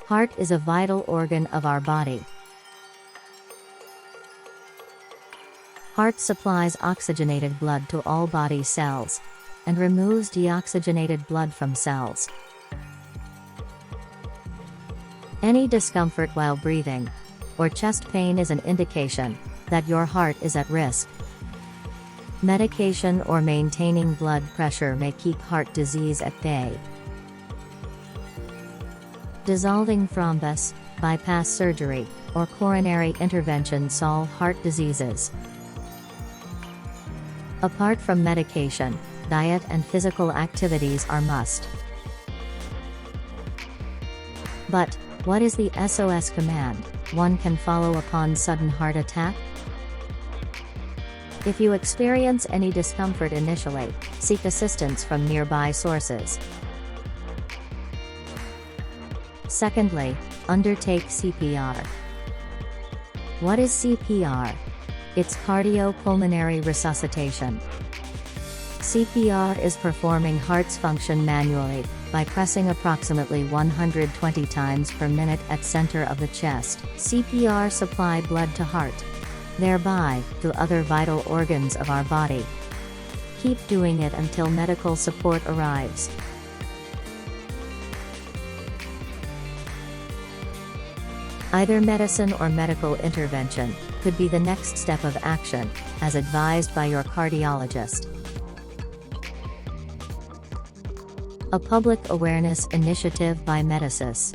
Heart is a vital organ of our body. Heart supplies oxygenated blood to all body cells and removes deoxygenated blood from cells. Any discomfort while breathing or chest pain is an indication that your heart is at risk. Medication or maintaining blood pressure may keep heart disease at bay. Dissolving thrombus, bypass surgery, or coronary intervention solve heart diseases. Apart from medication, diet and physical activities are must. But, what is the SOS command one can follow upon sudden heart attack? If you experience any discomfort initially, seek assistance from nearby sources. Secondly, undertake CPR. What is CPR? It's cardiopulmonary resuscitation. CPR is performing heart's function manually, by pressing approximately 120 times per minute at center of the chest. CPR supply blood to heart, thereby, to other vital organs of our body. Keep doing it until medical support arrives. Either medicine or medical intervention could be the next step of action, as advised by your cardiologist. A public awareness initiative by Medosys.